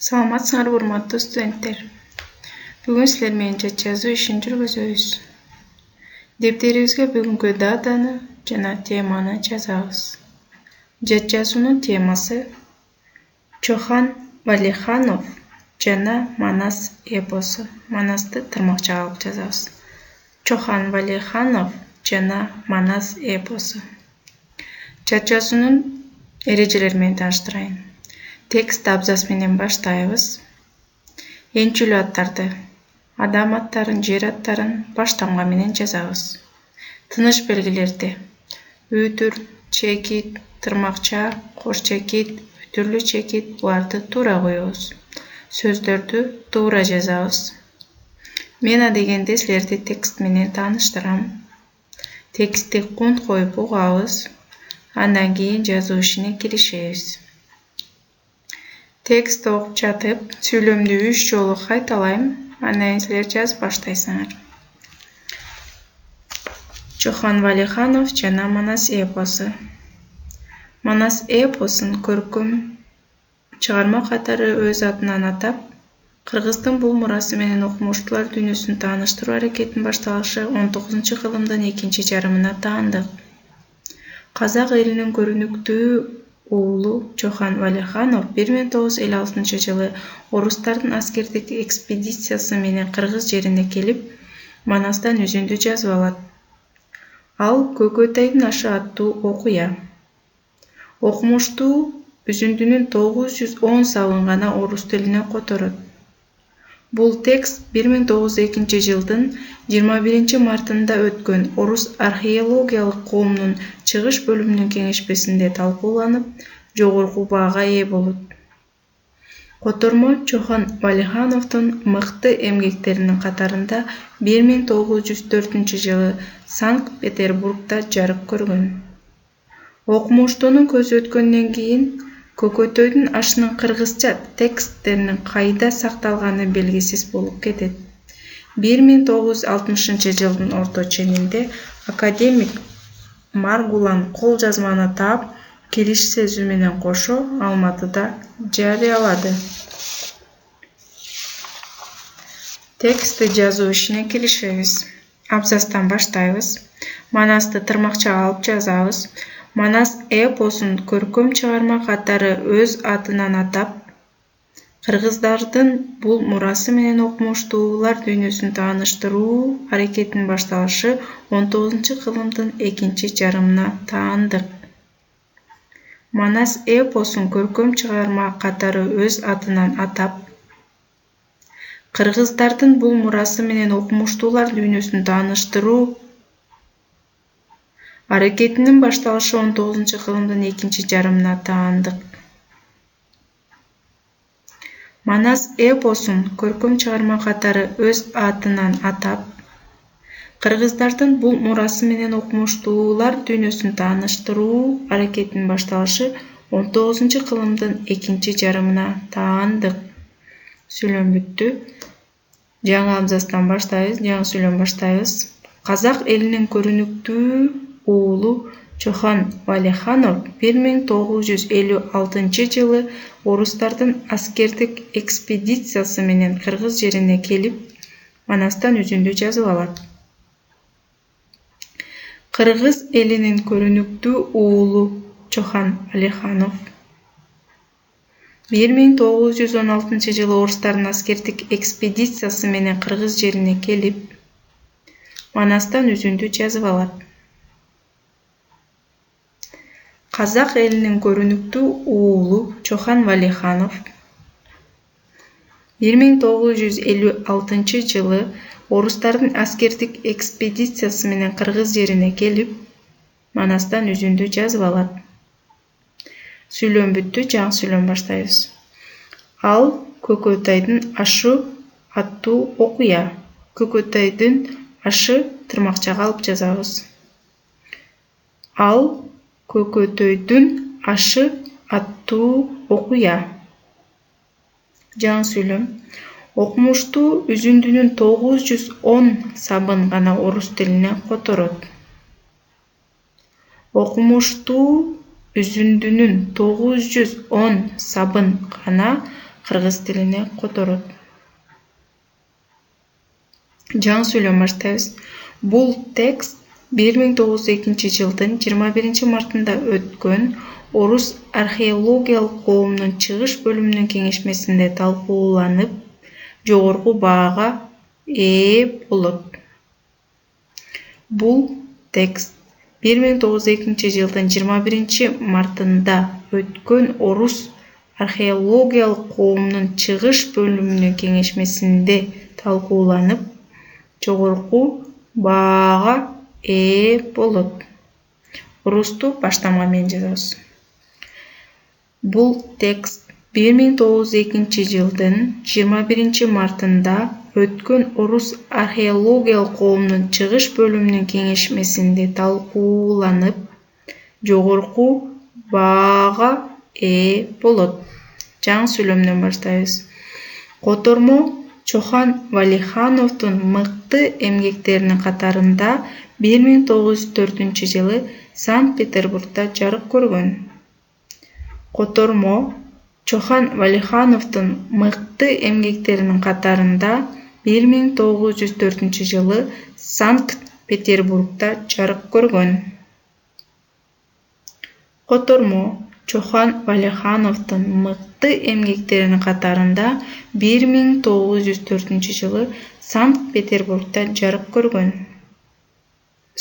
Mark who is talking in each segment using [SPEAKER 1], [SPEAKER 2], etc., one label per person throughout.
[SPEAKER 1] Саламатсыңарбы урматтуу студенттер. Бүгүн силер менен жат жазуу ишин жүргүзөбүз. Дептерибизге бүгүнкү датаны жана теманы жазабыз. Жат жазуунун темасы Чохан Валиханов жана Манас эпосу. Манасты тырмакчага алып жазабыз. Чохан Валиханов жана Манас эпосу. Жат жазуунун эрежелери менен тааныштырайын. Текст абзац менен баштайбыз. Энчүлүү аттарды, адам аттарын, жер аттарын баштамга менен жазабыз. Тыныш белгилерди: үтүр, чекит, тырмакча, кош чекит, үтүрлүү чекит буларды туура коебуз. Сөздөрдү туура жазабыз. Мен адегенде силерди текст менен тааныштырам. Текстти кунт коюп угабыз. Андан кийин жазуу ишине киришебиз. Текст окуп жатып, сүйлөмдү 3 жолу кайталайм, андан кийин силер жазып баштайсыңар. Чохан Валиханов жана Манас эпосу. Манас эпосун көркөм чыгарма катары өз атынан атап, кыргыздын бул мурасы менен окумуштуулар дүйнөсүн тааныштыруу аракетин башталышы 19-кылымдын экинчи жарымына таандык. Казак элинин көрүнүктүү уулу Чохан Валиханов 1956-жылы орустардын аскердик экспедициясы менен кыргыз жерине келип, Манастан үзүндү жазып алат. Ал Көкөтайдын ашы аттуу окуя. Окумуштуу үзүндүнүн 910 сабын гана орус тилине которот. Бул текст 1902-жылдын 21 мартында өткөн Орус археологиялык коомунун чыгыш бөлүмүнүн кеңешмесинде талкууланып, жогорку баага ээ болот. Котормо Чохан Валихановдун мыкты эмгектеринин катарында 1904-жылы Санкт-Петербургда жарык көргөн. Окумуштуунун көзү өткөндөн кийин Көкөтөйдүн ашынын кыргызча тексттеринин кайда сакталганы белгисиз болуп кетет. 1960-жылдын орто ченинде академик Маргулан кол жазманы таап, кириш сөзү менен кошо Алматыда жарыялады. Текстти жазуу ишине киришебиз. Абзацтан баштайбыз. Манасты тырмакчага алып жазабыз. Манас эпосун көркөм чыгарма катары өз атынан атап, кыргыздардын бул мурасы менен окумуштуулар дүйнөсүн тааныштыруу аракетин башталышы 19-кылымдын экинчи жарымына таандык. Манас эпосун көркөм чыгарма катары өз атынан атап, кыргыздардын бул мурасы менен окумуштуулар дүйнөсүн тааныштыруу аракетинин башталышы 19-кылымдын экинчи жарымына таандык. Манас эпосун көркөм чыгарма катары өз атынан атап, кыргыздардын бул мурасы менен окумуштуулар дүйнөсүн тааныштыруу аракетинин башталышы 19-кылымдын экинчи жарымына таандык. Сүйлөм бүттү. Жаңы абзацтан баштайбыз, жаңы сүйлөм баштайбыз. Казак элинин көрүнүктүү уулу Чохан Валиханов 1956-жылы орустардын аскердик экспедициясы менен кыргыз жерине келип, Манастан үзүндү жазып алат. Кыргыз элинин көрүнүктүү уулу Чохан Валиханов 1916-жылы орустардын аскердик экспедициясы менен кыргыз жерине келип, Манастан үзүндү жазып алат. Казак элинин көрүнүктүү уулу Чохан Валиханов 1956-жылы орустардын аскердик экспедициясы менен кыргыз жерине келип, Манастан үзүндү жазып алат. Сүйлөм бүттү, жаңы сүйлөм баштайбыз. Ал Көкөтайдын ашы аттуу окуя. Көкөтайдын ашы тырмакчага алып жазабыз. Ал Көкөтөйдүн ашы аттуу окуя. Жаңы сүйлөм. Окумуштуу үзүндүнүн 910 сабын гана орус тилине которот. Окумуштуу үзүндүнүн 910 сабын гана кыргыз тилине которот. Жаңы сүйлөм баштайбыз. Бул текст 1902 жылдын 21 мартында өткөн Орус археологиялык коомунун чыгыш бөлүмүнүн кеңешмесинде талкууланып, жогорку баага ээ болот. Бул текст 1902 жылдын 21 мартында өткөн Орус археологиялык коомунун чыгыш бөлүмүнүн кеңешмесинде талкууланып, жогорку баага ээ болот. Орусту баштама менен жазабыз. Бул текст 1902 жылдын 21 мартында өткөн Орус археологиялык коомунун чыгыш бөлүмүнүн кеңешмесинде талкууланып, жогорку баага ээ болот. Жаңы сүйлөмдөн баштайбыз. Котормо Чохан Валихановдун мыкты эмгектеринин катарында 1904 жылы Санкт-Петербургда жарык көргөн. Котормо Чохан Валихановдун мыкты эмгектеринин катарында 1904 жылы Санкт-Петербургда жарык көргөн. Котормо Чохан Валихановдун мыкты эмгектеринин катарында 1904 жылы Санкт-Петербургда жарык көргөн.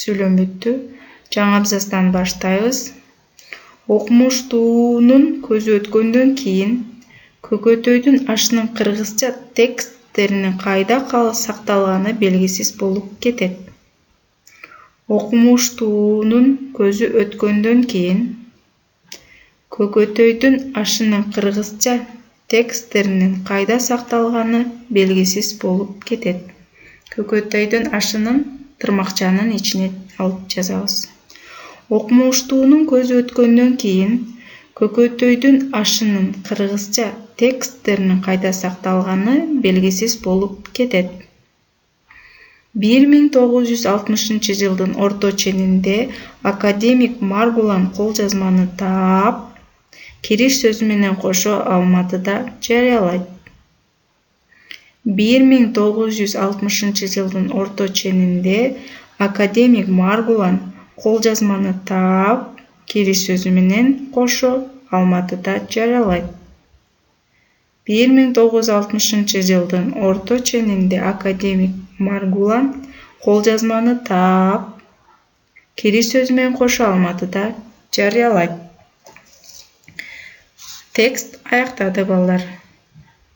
[SPEAKER 1] Сүйлөм бүттү. Жаңы абзацтан баштайбыз. Окумуштуунун көзү өткөндөн кийин Көкөтөйдүн ашынын кыргызча тексттеринин кайда сакталганы белгисиз болуп кетет. Окумуштуунун көзү өткөндөн кийин Көкөтөйдүн ашынын кыргызча тексттеринин кайда сакталганы белгисиз болуп кетет. Көкөтөйдүн ашынын тырмакчанын ичине алып жазабыз. Окумуштуунун көзү өткөндөн кийин Көкөтөйдүн ашынын кыргызча тексттеринин кайда сакталганы белгисиз болуп кетет. 1960 жылдын орто ченинде академик Маргулан кол жазманы таап, кириш сөзү менен кошо Алматыда жарыялайт. 1960 жылдын орто ченинде академик Маргулан кол жазманы таап, кириш сөзү менен кошо Алматыда жарыялайт. 1960 жылдын орто ченинде академик Маргулан кол жазманы таап, кириш сөзү менен кошо Алматыда жарыялайт. Текст аяктады балдар.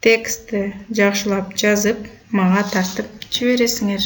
[SPEAKER 1] Текстти жакшылап жазып, мага тартып жибересиңер.